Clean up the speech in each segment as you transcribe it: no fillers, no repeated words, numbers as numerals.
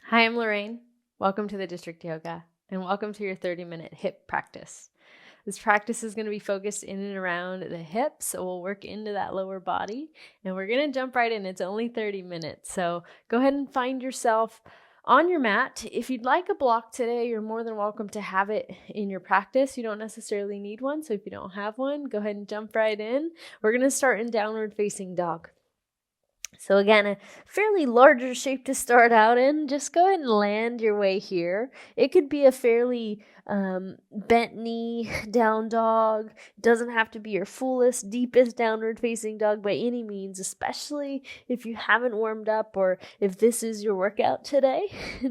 Hi, I'm Lorraine. Welcome to the District Yoga, and welcome to your 30-minute hip practice. This practice is going to be focused in and around the hips, so we'll work into that lower body, and we're going to jump right in. It's only 30 minutes, so go ahead and find yourself on your mat. If you'd like a block today, you're more than welcome to have it in your practice. You don't necessarily need one, so if you don't have one, go ahead and jump right in. We're going to start in downward facing dog. So again, a fairly larger shape to start out in. Just go ahead and land your way here. It could be a fairly bent knee down dog. It doesn't have to be your fullest, deepest downward facing dog by any means, especially if you haven't warmed up or if this is your workout today.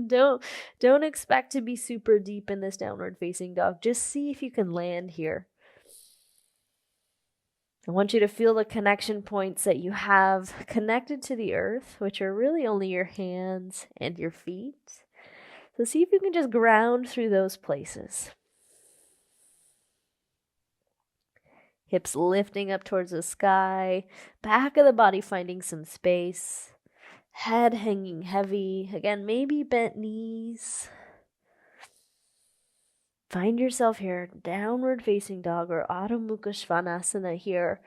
Don't expect to be super deep in this downward facing dog. Just see if you can land here. I want you to feel the connection points that you have connected to the earth, which are really only your hands and your feet. So see if you can just ground through those places. Hips lifting up towards the sky, back of the body finding some space, head hanging heavy. Again, maybe bent knees. Find yourself here, downward facing dog or Adho Mukha Svanasana here.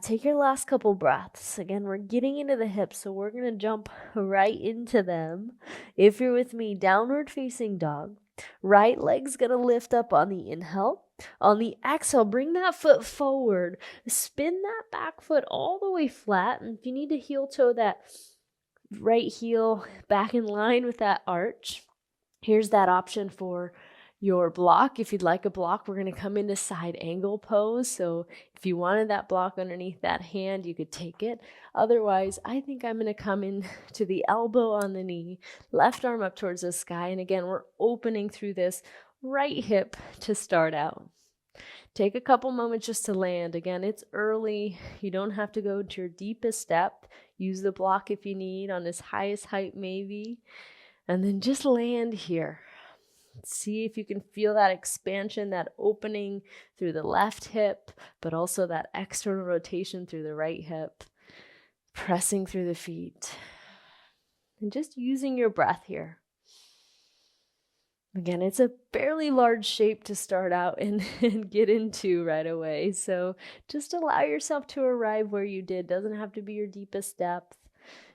Take your last couple breaths. Again, we're getting into the hips, so we're going to jump right into them. If you're with me, downward facing dog. Right leg's going to lift up on the inhale. On the exhale, bring that foot forward. Spin that back foot all the way flat. And if you need to heel toe that right heel back in line with that arch, here's that option for your block. If you'd like a block, we're going to come into side angle pose. So if you wanted that block underneath that hand, you could take it. Otherwise, I think I'm going to come in to the elbow on the knee, left arm up towards the sky. And again, we're opening through this right hip to start out. Take a couple moments just to land. Again, it's early. You don't have to go to your deepest depth. Use the block if you need on as highest height maybe. And then just land here. See if you can feel that expansion, that opening through the left hip, but also that external rotation through the right hip, pressing through the feet, and just using your breath here. Again, it's a fairly large shape to start out and get into right away. So just allow yourself to arrive where you did. Doesn't have to be your deepest depth.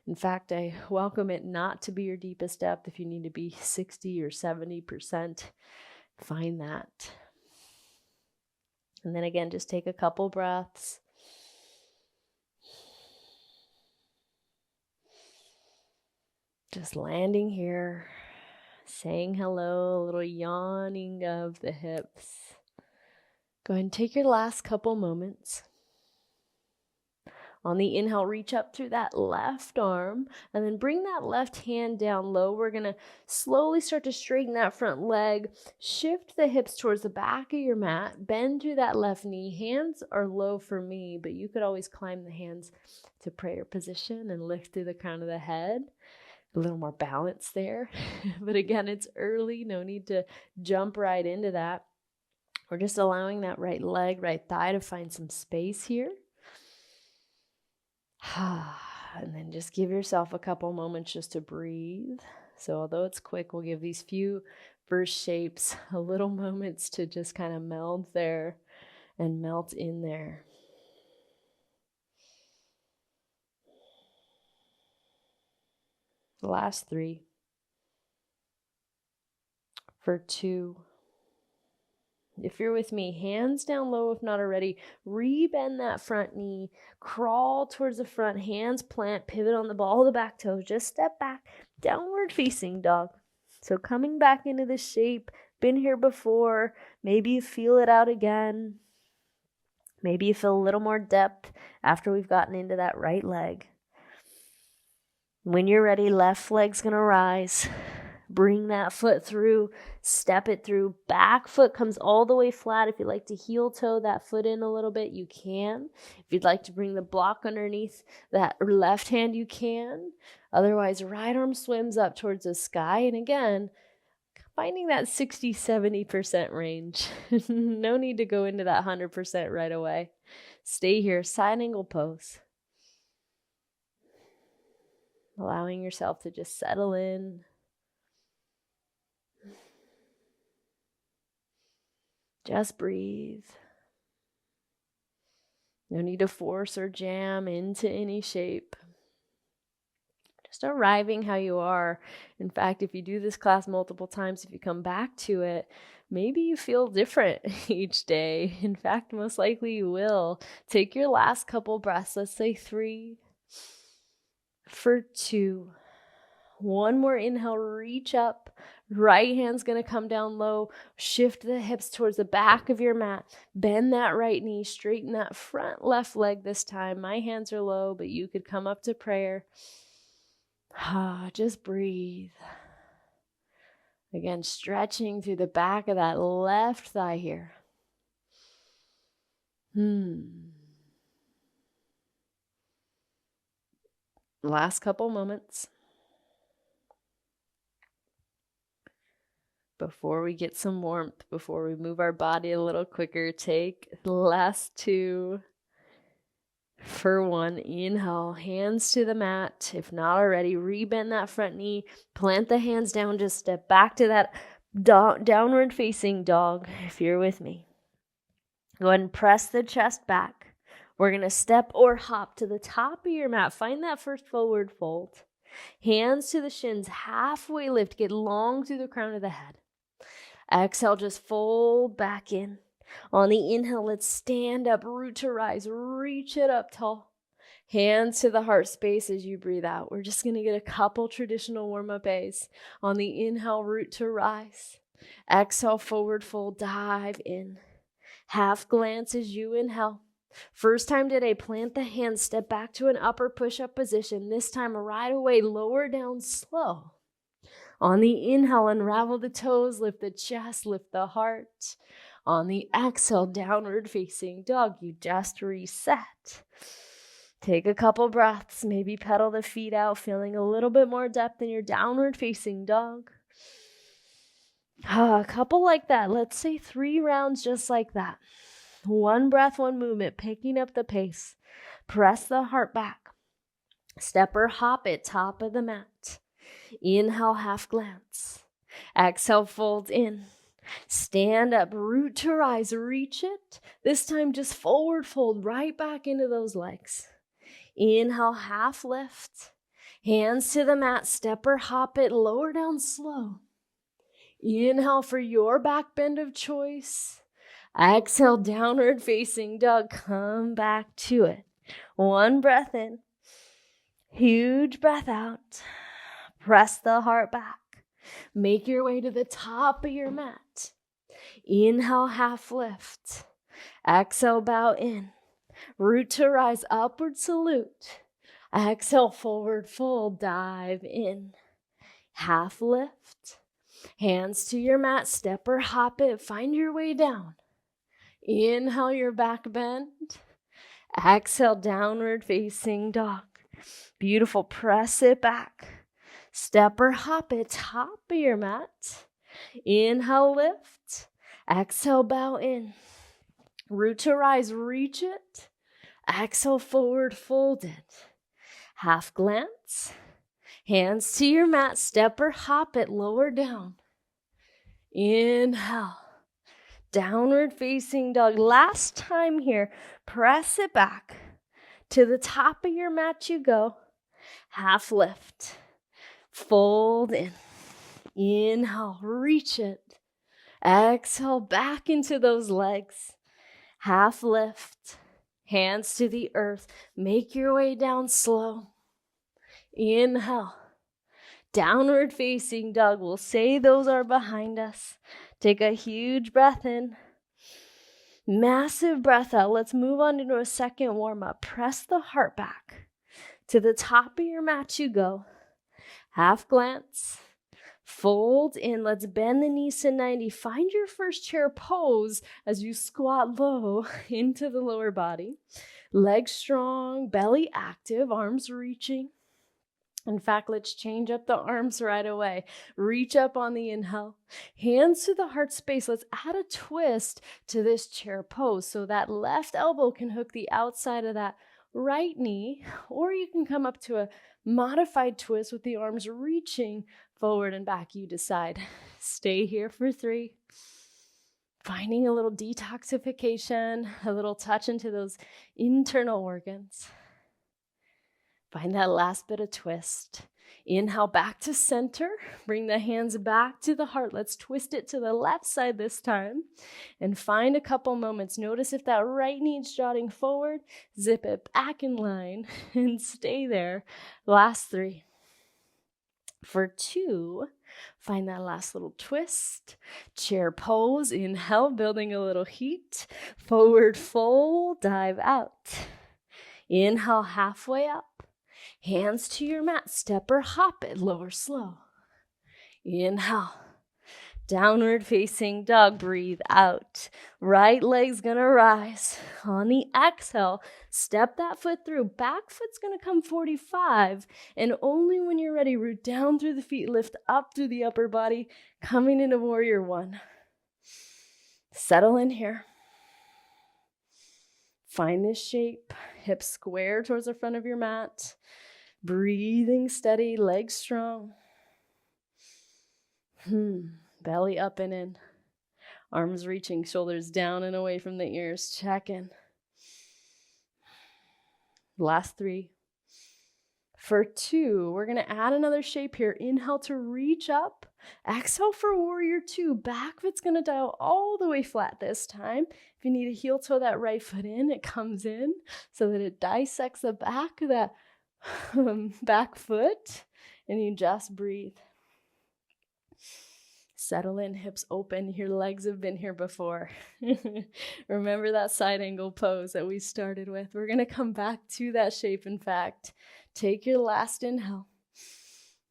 In fact, I welcome it not to be your deepest depth. If you need to be 60 or 70%, find that. And then again, just take a couple breaths. Just landing here, saying hello, a little yawning of the hips. Go ahead and take your last couple moments. On the inhale, reach up through that left arm and then bring that left hand down low. We're going to slowly start to straighten that front leg. Shift the hips towards the back of your mat. Bend through that left knee. Hands are low for me, but you could always climb the hands to prayer position and lift through the crown of the head. A little more balance there. But again, it's early. No need to jump right into that. We're just allowing that right leg, right thigh to find some space here. And then just give yourself a couple moments just to breathe. So although it's quick, we'll give these few first shapes a little moments to just kind of meld there and melt in there. The last 3. For 2. If you're with me, hands down low if not already, rebend that front knee, crawl towards the front, hands plant, pivot on the ball of the back toes, just step back, downward facing dog. So coming back into this shape, been here before, maybe you feel it out again. Maybe you feel a little more depth after we've gotten into that right leg. When you're ready, left leg's gonna rise. Bring that foot through, step it through. Back foot comes all the way flat. If you'd like to heel toe that foot in a little bit, you can. If you'd like to bring the block underneath that left hand, you can. Otherwise, right arm swims up towards the sky. And again, finding that 60-70% range. No need to go into that 100% right away. Stay here, side angle pose. allowing yourself to just settle in. Just breathe. No need to force or jam into any shape. Just arriving how you are. In fact, if you do this class multiple times, if you come back to it, maybe you feel different each day. In fact, most likely you will. Take your last couple breaths. Let's say 3 for 2. One more inhale, reach up. Right hand's going to come down low. Shift the hips towards the back of your mat. Bend that right knee. Straighten that front left leg this time. My hands are low, but you could come up to prayer. Just breathe. Again, stretching through the back of that left thigh here. Last couple moments. Before we get some warmth, before we move our body a little quicker, take the last 2 for 1. Inhale, hands to the mat. If not already, rebend that front knee. Plant the hands down. Just step back to that downward facing dog if you're with me. Go ahead and press the chest back. We're going to step or hop to the top of your mat. Find that first forward fold. Hands to the shins, halfway lift. Get long through the crown of the head. Exhale, just fold back in. On the inhale, let's stand up, root to rise, reach it up tall. Hands to the heart space as you breathe out. We're just going to get a couple traditional warm-up A's. On the inhale, root to rise. Exhale, forward fold, dive in. Half glance as you inhale. First time today, plant the hands, step back to an upper push-up position. This time, right away, lower down slow. On the inhale, unravel the toes, lift the chest, lift the heart. On the exhale, downward facing dog, you just reset. Take a couple breaths, maybe pedal the feet out, feeling a little bit more depth in your downward facing dog. A couple like that. Let's say 3 rounds just like that. 1 breath, 1 movement, picking up the pace. Press the heart back. Step or hop it, top of the mat. Inhale, half glance. Exhale, fold in. Stand up, root to rise, reach it. This time just forward fold right back into those legs. Inhale, half lift. Hands to the mat, step or hop it, lower down slow. Inhale for your back bend of choice. Exhale, downward facing dog, come back to it. 1 breath in. Huge breath out. Press the heart back. Make your way to the top of your mat. Inhale, half lift. Exhale, bow in. Root to rise, upward salute. Exhale, forward fold, dive in. Half lift. Hands to your mat, step or hop it, find your way down. Inhale, your back bend. Exhale, downward facing dog. Beautiful, press it back. Step or hop it, top of your mat. Inhale, lift. Exhale, bow in. Root to rise, reach it. Exhale, forward fold it. Half glance. Hands to your mat, step or hop it, lower down. Inhale. Downward facing dog. Last time here, press it back. To the top of your mat you go. Half lift. Fold in. Inhale, reach it. Exhale, back into those legs. Half lift. Hands to the earth. Make your way down slow. Inhale. Downward facing dog. We'll say those are behind us. Take a huge breath in. Massive breath out. Let's move on into a second warm-up. Press the heart back. To the top of your mat you go. Half glance. Fold in. Let's bend the knees to 90. Find your first chair pose as you squat low into the lower body. Legs strong, belly active, arms reaching. In fact, let's change up the arms right away. Reach up on the inhale. Hands to the heart space. Let's add a twist to this chair pose so that left elbow can hook the outside of that right knee, or you can come up to a modified twist with the arms reaching forward and back. You decide. Stay here for 3. Finding a little detoxification, a little touch into those internal organs. Find that last bit of twist. Inhale back to center. Bring the hands back to the heart. Let's twist it to the left side this time. And find a couple moments. Notice if that right knee's jotting forward. Zip it back in line and stay there. Last 3. For 2, find that last little twist. Chair pose. Inhale, building a little heat. Forward fold, dive out. Inhale, halfway up. Hands to your mat, step or hop it, lower slow. Inhale, downward facing dog, breathe out. Right leg's gonna rise. On the exhale, step that foot through. Back foot's gonna come 45, and only when you're ready, root down through the feet, lift up through the upper body, coming into warrior 1. Settle in here. Find this shape, hips square towards the front of your mat. Breathing steady, legs strong. Belly up and in. Arms reaching, shoulders down and away from the ears. Check in. Last 3. For 2, we're going to add another shape here. Inhale to reach up. Exhale for warrior 2. Back foot's going to dial all the way flat this time. If you need to heel toe that right foot in, it comes in so that it dissects the back of that back foot, and you just breathe. Settle in, hips open. Your legs have been here before. Remember that side angle pose that we started with. We're going to come back to that shape. In fact, take your last inhale.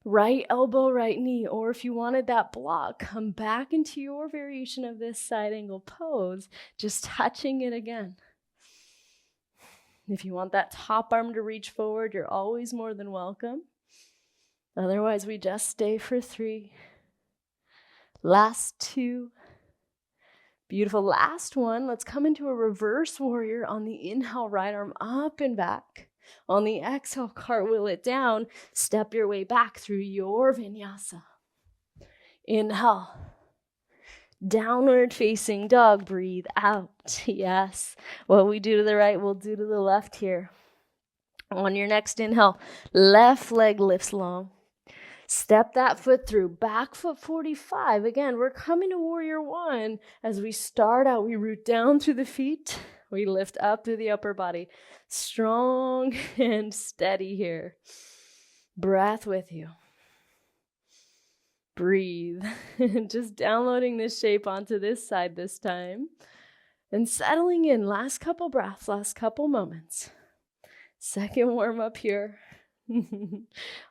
Right elbow, right knee, or if you wanted that block, come back into your variation of this side angle pose, just touching it again. If you want that top arm to reach forward, you're always more than welcome. Otherwise, we just stay for 3. Last 2. Beautiful. Last one. Let's come into a reverse warrior on the inhale, right arm up and back. On the exhale, cartwheel it down. Step your way back through your vinyasa. Inhale. Downward facing dog, breathe out. Yes. What we do to the right, we'll do to the left here. On your next inhale, left leg lifts long. Step that foot through, back foot 45. Again, we're coming to warrior 1. As we start out, we root down through the feet. We lift up through the upper body. Strong and steady here. Breath with you. Breathe. Just downloading this shape onto this side this time. And settling in. Last couple breaths, last couple moments. Second warm up here.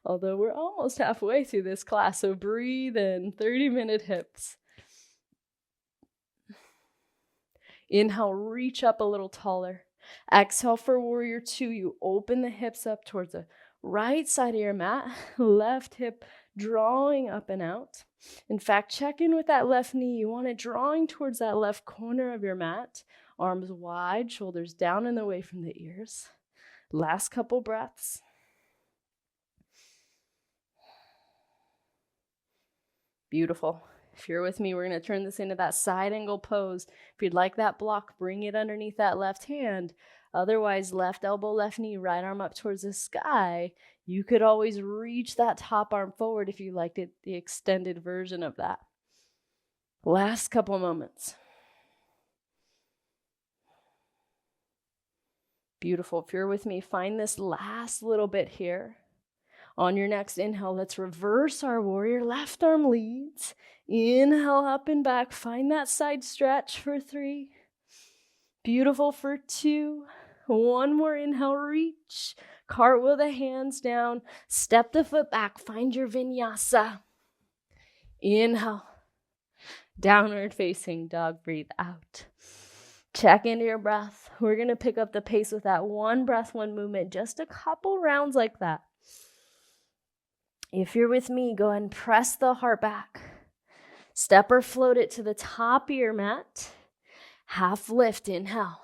Although we're almost halfway through this class, so breathe in. 30-minute hips. Inhale, reach up a little taller. Exhale for warrior 2. You open the hips up towards the right side of your mat. Left hip drawing up and out. In fact, check in with that left knee. You want it drawing towards that left corner of your mat. Arms wide, shoulders down and away from the ears. Last couple breaths. Beautiful. If you're with me, we're going to turn this into that side angle pose. If you'd like that block, bring it underneath that left hand. Otherwise, left elbow, left knee, right arm up towards the sky. You could always reach that top arm forward if you liked it, the extended version of that. Last couple moments. Beautiful. If you're with me, find this last little bit here. On your next inhale, let's reverse our warrior. Left arm leads. Inhale up and back. Find that side stretch for 3. Beautiful for 2. One more inhale, reach. Cartwheel the hands down. Step the foot back. Find your vinyasa. Inhale. Downward facing dog, breathe out. Check into your breath. We're going to pick up the pace with that one breath, one movement. Just a couple rounds like that. If you're with me, go ahead and press the heart back. Step or float it to the top of your mat. Half lift, inhale.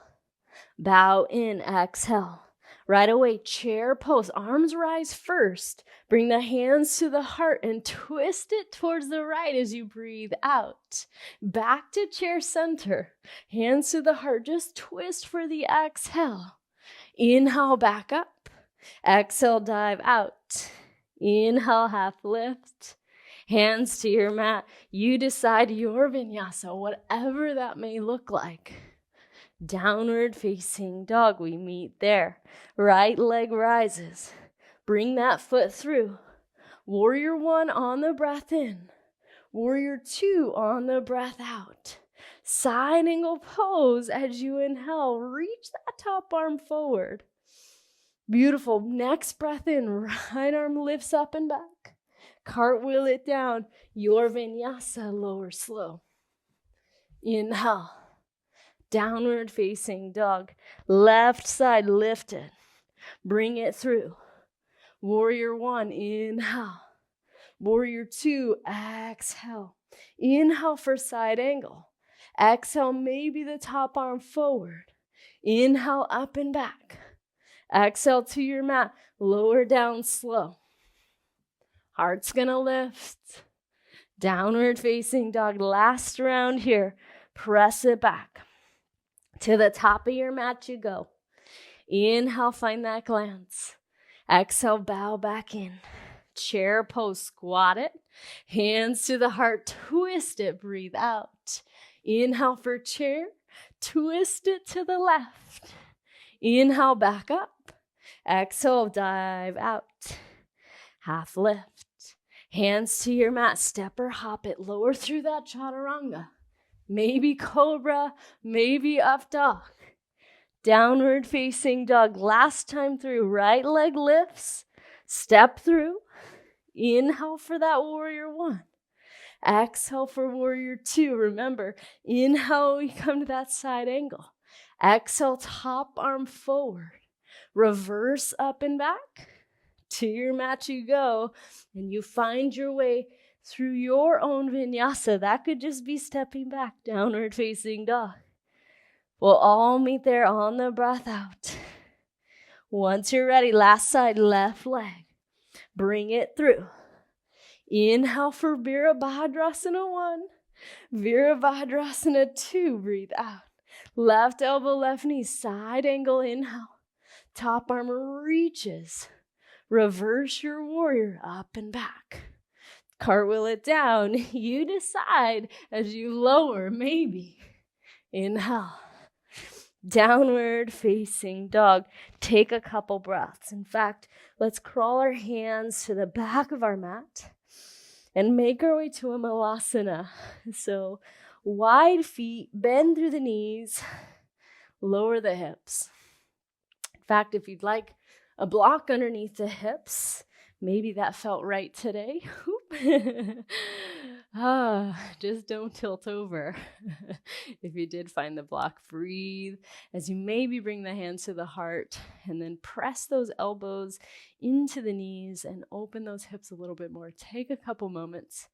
Bow in, exhale. Right away, chair pose. Arms rise first. Bring the hands to the heart and twist it towards the right as you breathe out. Back to chair center. Hands to the heart. Just twist for the exhale. Inhale, back up. Exhale, dive out. Inhale, half lift. Hands to your mat. You decide your vinyasa, whatever that may look like. Downward facing dog, we meet there. Right leg rises. Bring that foot through. Warrior 1 on the breath in. Warrior 2 on the breath out. Side angle pose as you inhale. Reach that top arm forward. Beautiful. Next breath in. Right arm lifts up and back. Cartwheel it down. Your vinyasa, lower slow. Inhale. Downward facing dog. Left side lifted. Bring it through. Warrior 1, inhale. Warrior 2, exhale. Inhale for side angle. Exhale, maybe the top arm forward. Inhale, up and back. Exhale to your mat. Lower down slow. Heart's gonna lift. Downward facing dog. Last round here. Press it back. To the top of your mat you go. Inhale, find that glance. Exhale, bow back in. Chair pose, squat it. Hands to the heart, twist it, breathe out. Inhale for chair, twist it to the left. Inhale, back up. Exhale, dive out. Half lift. Hands to your mat, step or hop it. Lower through that chaturanga. Maybe cobra, maybe up dog. Downward facing dog. Last time through. Right leg lifts. Step through. Inhale for that warrior 1. Exhale for warrior 2. Remember, inhale, we come to that side angle. Exhale, top arm forward. Reverse up and back. To your mat you go. And you find your way through your own vinyasa. That could just be stepping back, downward facing dog. We'll all meet there on the breath out. Once you're ready, last side, left leg. Bring it through. Inhale for Virabhadrasana 1. Virabhadrasana 2. Breathe out. Left elbow, left knee, side angle, inhale. Top arm reaches. Reverse your warrior up and back. Cartwheel it down. You decide as you lower, maybe. Inhale. Downward facing dog. Take a couple breaths. In fact, let's crawl our hands to the back of our mat and make our way to a malasana. So wide feet, bend through the knees, lower the hips. In fact, if you'd like a block underneath the hips, maybe that felt right today. Just don't tilt over. If you did find the block, breathe as you maybe bring the hands to the heart and then press those elbows into the knees and open those hips a little bit more. Take a couple moments.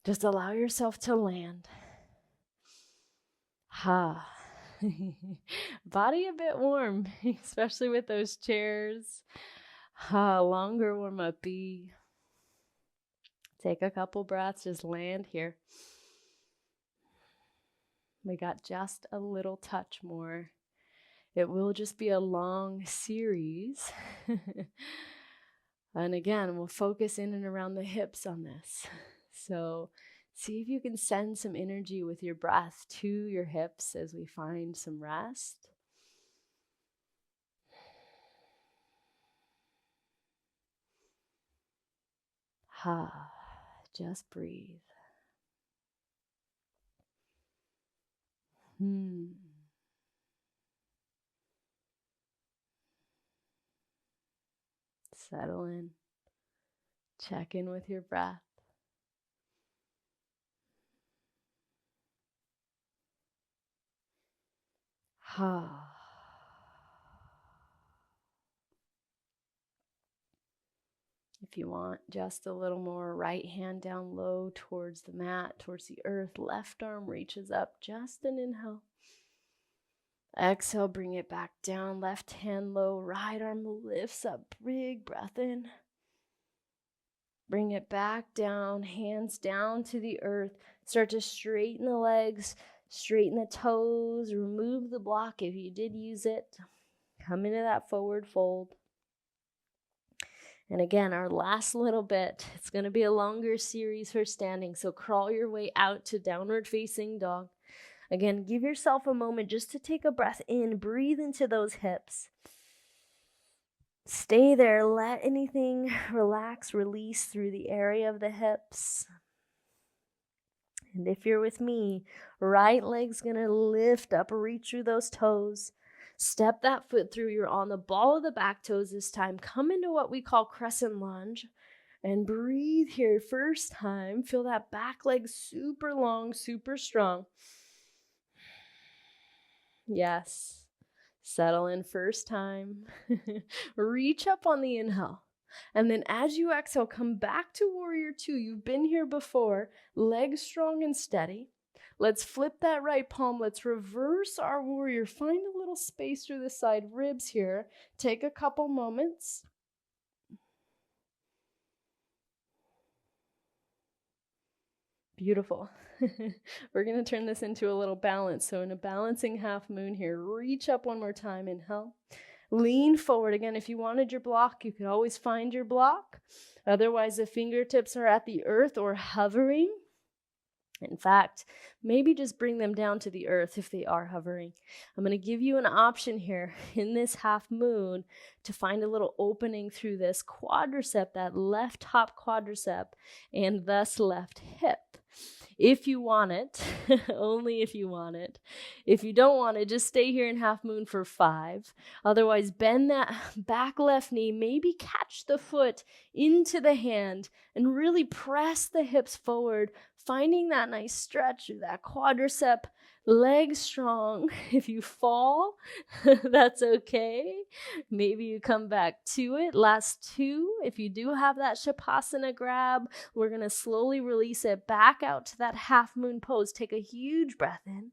Just allow yourself to land. Body a bit warm, especially with those chairs. Longer warm-up B. Take a couple breaths, just land here. We got just a little touch more. It will just be a long series. And again, we'll focus in and around the hips on this. So see if you can send some energy with your breath to your hips as we find some rest. Just breathe. Settle in. Check in with your breath. If you want just a little more, right hand down low towards the mat, towards the earth. Left arm reaches up. Just an inhale. Exhale, bring it back down. Left hand low, right arm lifts up. Big breath in. Bring it back down, hands down to the earth. Start to straighten the legs, straighten the toes, remove the block if you did use it. Come into that forward fold. And again, our last little bit, it's going to be a longer series for standing. So crawl your way out to downward facing dog. Again, give yourself a moment just to take a breath in, breathe into those hips. Stay there, let anything relax, release through the area of the hips. And if you're with me, right leg's gonna lift up, reach through those toes. Step that foot through. You're on the ball of the back toes this time. Come into what we call crescent lunge. And breathe here. First time, feel that back leg super long, super strong. Yes. Settle in first time. Reach up on the inhale. And then as you exhale, come back to warrior two. You've been here before. Legs strong and steady. Let's flip that right palm. Let's reverse our warrior. Find a little space through the side ribs here. Take a couple moments. Beautiful. We're going to turn this into a little balance. So in a balancing half moon here, reach up one more time. Inhale. Lean forward. Again, if you wanted your block, you could always find your block. Otherwise, the fingertips are at the earth or hovering. In fact, maybe just bring them down to the earth if they are hovering. I'm going to give you an option here in this half moon to find a little opening through this quadricep, that left top quadricep, and thus left hip. If you want it, only if you want it. If you don't want it, just stay here in half moon for 5. Otherwise, bend that back left knee, maybe catch the foot into the hand and really press the hips forward, finding that nice stretch through that quadricep, legs strong. If you fall, that's okay. Maybe you come back to it. Last 2, if you do have that Shavasana grab, we're going to slowly release it back out to that half moon pose. Take a huge breath in.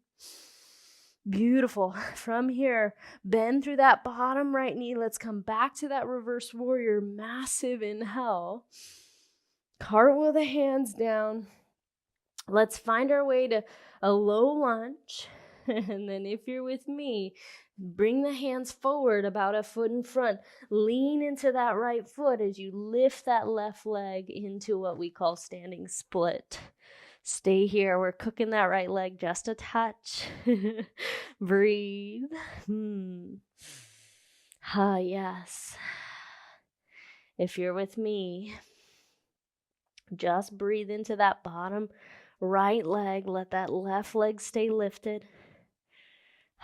Beautiful. From here, bend through that bottom right knee. Let's come back to that reverse warrior. Massive inhale. Cartwheel the hands down. Let's find our way to a low lunge. And then if you're with me, bring the hands forward about a foot in front. Lean into that right foot as you lift that left leg into what we call standing split. Stay here. We're cooking that right leg just a touch. Breathe. Yes. If you're with me, just breathe into that bottom right leg. Let that left leg stay lifted.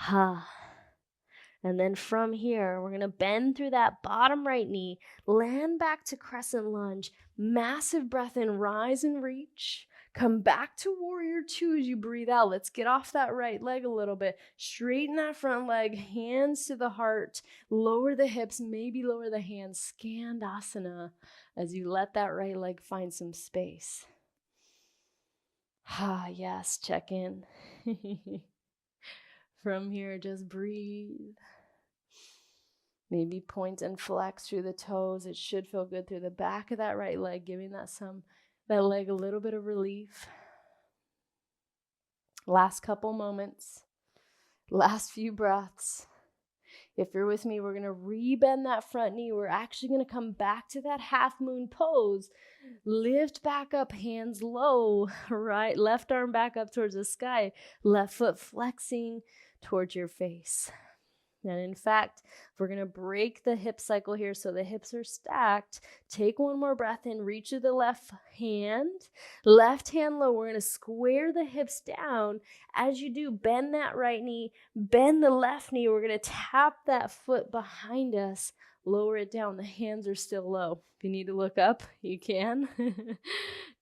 And then from here, we're going to bend through that bottom right knee, land back to crescent lunge, massive breath in, rise and reach. Come back to warrior two as you breathe out. Let's get off that right leg a little bit. Straighten that front leg, hands to the heart, lower the hips, maybe lower the hands. Skandasana as you let that right leg find some space. Yes, check in. From here, just breathe. Maybe point and flex through the toes. It should feel good through the back of that right leg, giving that leg a little bit of relief. Last couple moments. Last few breaths. If you're with me, we're going to rebend that front knee. We're actually going to come back to that half moon pose. Lift back up, hands low, right, left arm back up towards the sky, left foot flexing towards your face. And in fact, we're going to break the hip cycle here so the hips are stacked. Take one more breath in, reach to the left hand low. We're going to square the hips down. As you do, bend that right knee, bend the left knee. We're going to tap that foot behind us, lower it down. The hands are still low. If you need to look up, you can.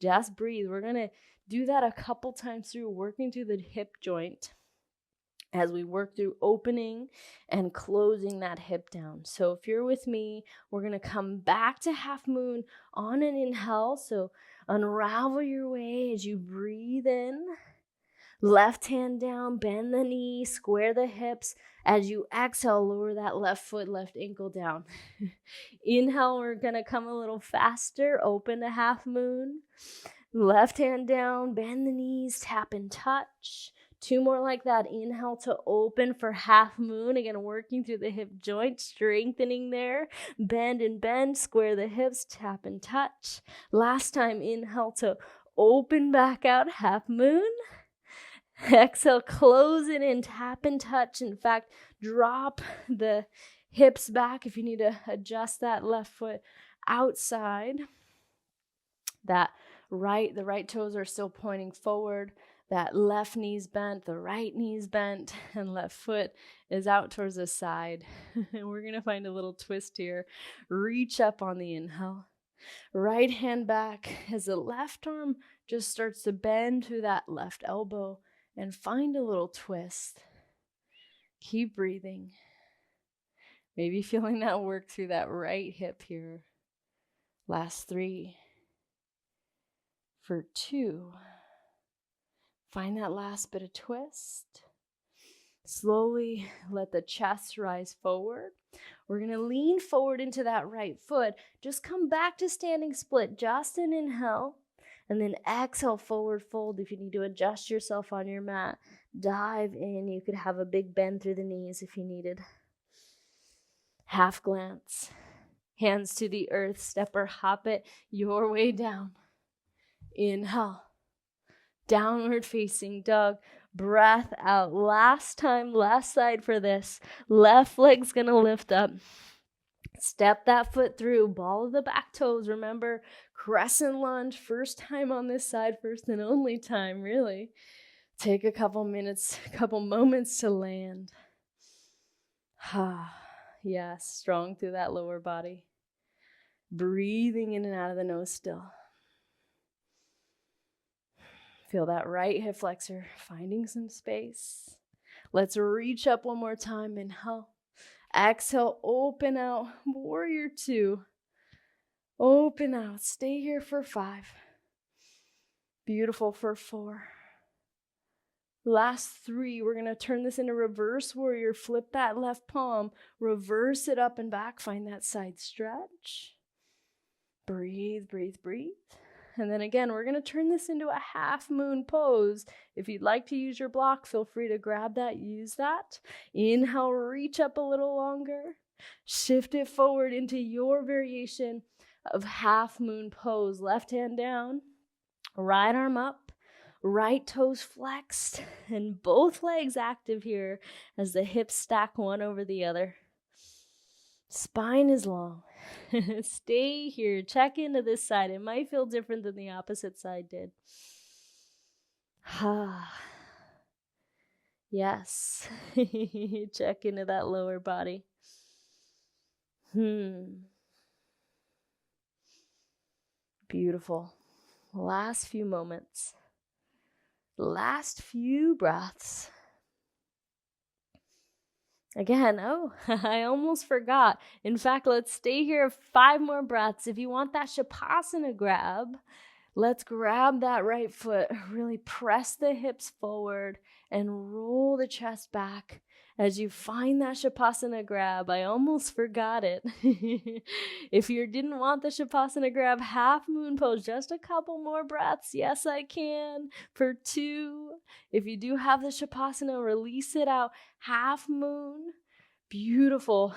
Just breathe. We're going to do that a couple times through, working through the hip joint as we work through opening and closing that hip down. So if you're with me, we're going to come back to half moon on an inhale. So unravel your way as you breathe in. Left hand down, bend the knee, square the hips. As you exhale, lower that left foot, left ankle down. Inhale, we're going to come a little faster, open to half moon. Left hand down, bend the knees, tap and touch. 2 more like that. Inhale to open for half moon. Again, working through the hip joint, strengthening there. Bend and bend, square the hips, tap and touch. Last time, inhale to open back out, half moon. Exhale, close it in, tap and touch. In fact, drop the hips back if you need to adjust that left foot outside. The right toes are still pointing forward. That left knee's bent, the right knee's bent, and left foot is out towards the side. And we're going to find a little twist here. Reach up on the inhale. Right hand back as the left arm just starts to bend through that left elbow and find a little twist. Keep breathing. Maybe feeling that work through that right hip here. Last 3. For 2. Find that last bit of twist. Slowly let the chest rise forward. We're going to lean forward into that right foot. Just come back to standing split. Just an inhale. And then exhale, forward fold. If you need to adjust yourself on your mat, dive in. You could have a big bend through the knees if you needed. Half glance. Hands to the earth. Step or hop it your way down. Inhale. Downward facing dog. Breath out. Last time, last side for this. Left leg's going to lift up. Step that foot through. Ball of the back toes. Remember, crescent lunge. First time on this side. First and only time, really. Take a couple moments to land. Yes, strong through that lower body. Breathing in and out of the nose still. Feel that right hip flexor, finding some space. Let's reach up one more time. Inhale. Exhale, open out. Warrior 2. Open out. Stay here for 5. Beautiful for 4. Last 3. We're going to turn this into reverse warrior. Flip that left palm. Reverse it up and back. Find that side stretch. Breathe, breathe, breathe. And then again, we're going to turn this into a half moon pose. If you'd like to use your block, feel free to grab that, use that. Inhale, reach up a little longer. Shift it forward into your variation of half moon pose. Left hand down, right arm up, right toes flexed, and both legs active here as the hips stack one over the other. Spine is long. Stay here. Check into this side. It might feel different than the opposite side did. Yes. Check into that lower body. Beautiful. Last few moments. Last few breaths. Again, I almost forgot. In fact, let's stay here 5 more breaths. If you want that Shavasana grab, let's grab that right foot. Really press the hips forward and roll the chest back. As you find that Shavasana grab, I almost forgot it. If you didn't want the Shavasana grab, half moon pose, just a couple more breaths. Yes, I can. For 2. If you do have the Shavasana, release it out. Half moon. Beautiful.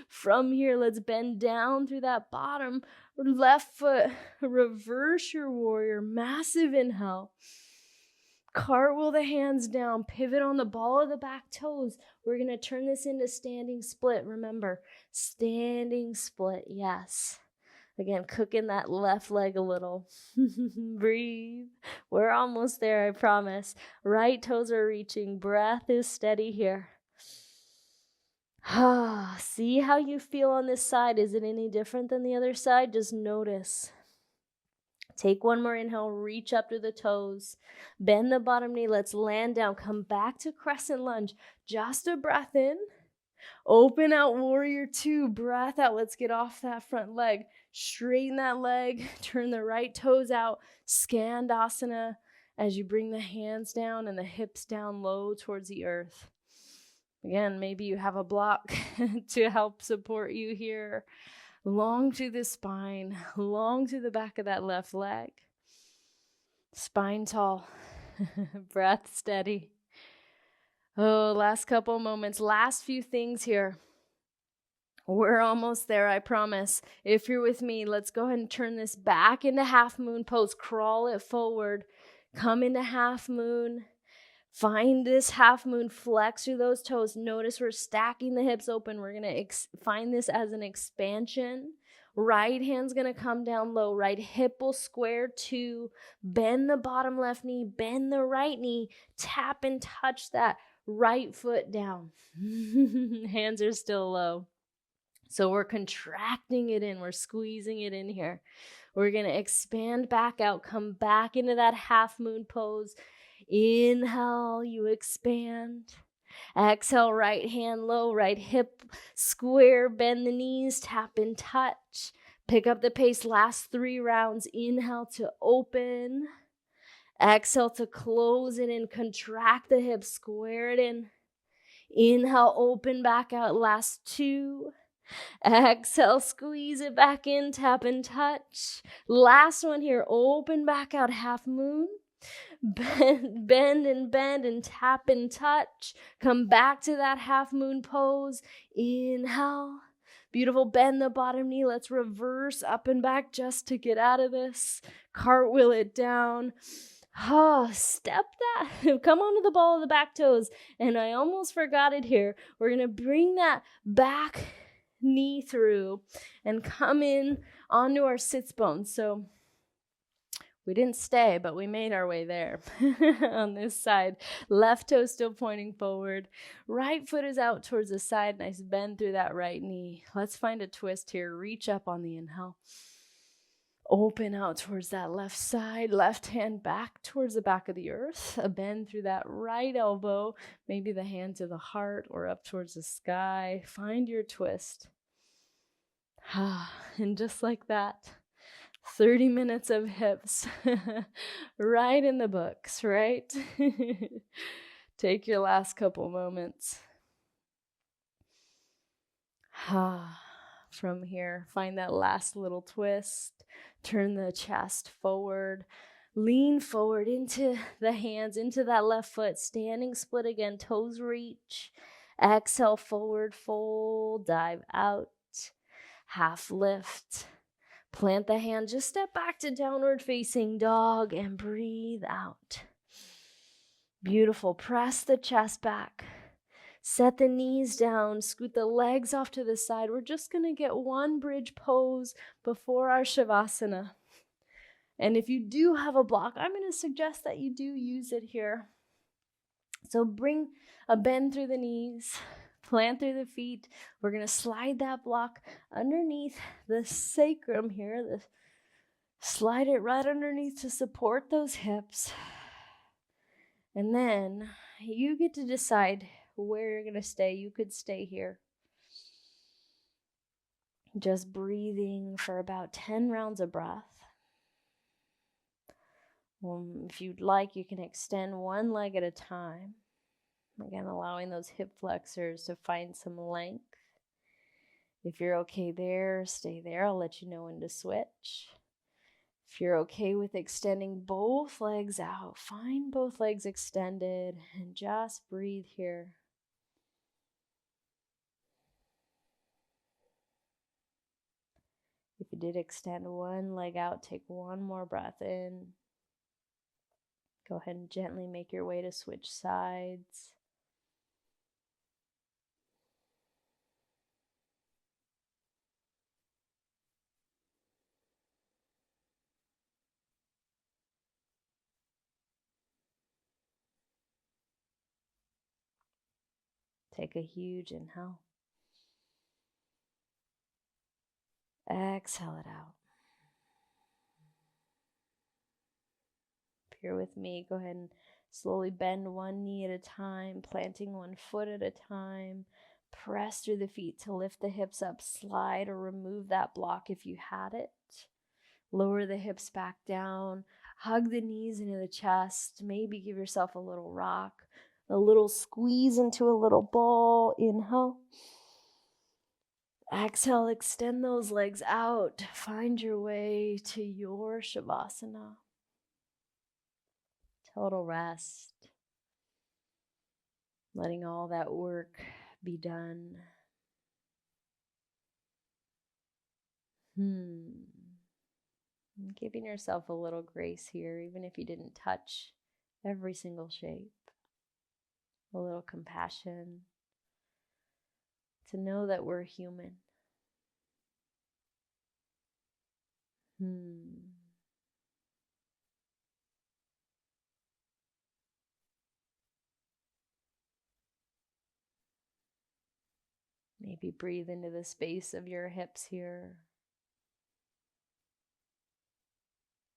From here, let's bend down through that bottom left foot. Reverse your warrior. Massive inhale. Cartwheel the hands down, pivot on the ball of the back toes. We're going to turn this into standing split. Remember, standing split, yes. Again, cooking that left leg a little. Breathe. We're almost there, I promise. Right toes are reaching. Breath is steady here. See how you feel on this side. Is it any different than the other side? Just notice. Take one more inhale, reach up to the toes, bend the bottom knee, let's land down, come back to crescent lunge, just a breath in, open out warrior 2, breath out, let's get off that front leg, straighten that leg, turn the right toes out, Skandasana, as you bring the hands down and the hips down low towards the earth. Again, maybe you have a block to help support you here. Long through the spine, long through the back of that left leg. Spine tall, breath steady. Oh, last couple moments, last few things here. We're almost there, I promise. If you're with me, let's go ahead and turn this back into half moon pose. Crawl it forward. Come into half moon. Find this half moon. Flex through those toes. Notice we're stacking the hips open. We're going to find this as an expansion. Right hand's going to come down low. Right hip will square to. Bend the bottom left knee. Bend the right knee. Tap and touch that right foot down. Hands are still low. So we're contracting it in. We're squeezing it in here. We're going to expand back out. Come back into that half moon pose. Inhale, you expand. Exhale, right hand low, right hip square. Bend the knees, tap and touch. Pick up the pace. Last 3 rounds. Inhale to open. Exhale to close it in. Contract the hips. Square it in. Inhale, open back out. Last 2. Exhale, squeeze it back in, tap and touch. Last one here, open back out, half moon. Bend and tap and touch. Come back to that half moon pose. Inhale. Beautiful, bend the bottom knee. Let's reverse up and back just to get out of this. Cartwheel it down. Step that. Come onto the ball of the back toes. And I almost forgot it here. We're going to bring that back knee through and come in onto our sits bones. So we didn't stay, but we made our way there on this side. Left toe still pointing forward. Right foot is out towards the side. Nice bend through that right knee. Let's find a twist here. Reach up on the inhale. Open out towards that left side. Left hand back towards the back of the earth. A bend through that right elbow. Maybe the hand to the heart or up towards the sky. Find your twist. And just like that, 30 minutes of hips. Right in the books, right? Take your last couple moments. From here, find that last little twist. Turn the chest forward. Lean forward into the hands, into that left foot. Standing split again, toes reach. Exhale, forward fold, dive out. Half lift. Plant the hand, just step back to downward facing dog and breathe out. Beautiful. Press the chest back. Set the knees down, scoot the legs off to the side. We're just going to get one bridge pose before our Shavasana. And if you do have a block, I'm going to suggest that you do use it here. So bring a bend through the knees, plant through the feet. We're going to slide that block underneath the sacrum here. Slide it right underneath to support those hips. And then you get to decide where you're going to stay. You could stay here. Just breathing for about 10 rounds of breath. If you'd like, you can extend one leg at a time. Again, allowing those hip flexors to find some length. If you're okay there, stay there. I'll let you know when to switch. If you're okay with extending both legs out, find both legs extended and just breathe here. If you did extend one leg out, take one more breath in. Go ahead and gently make your way to switch sides. Take a huge inhale. Exhale it out. If you're with me, go ahead and slowly bend one knee at a time, planting one foot at a time. Press through the feet to lift the hips up, slide or remove that block if you had it. Lower the hips back down. Hug the knees into the chest. Maybe give yourself a little rock, a little squeeze into a little ball. Inhale. Exhale, extend those legs out. Find your way to your Shavasana. Total rest. Letting all that work be done. Giving yourself a little grace here, even if you didn't touch every single shape. A little compassion to know that we're human. Maybe breathe into the space of your hips here.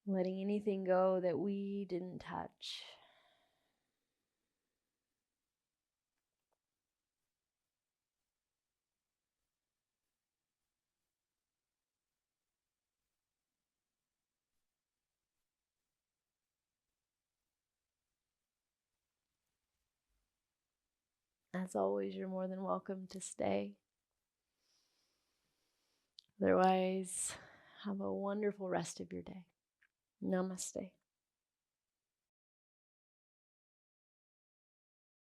Letting anything go that we didn't touch. As always, you're more than welcome to stay. Otherwise, have a wonderful rest of your day. Namaste.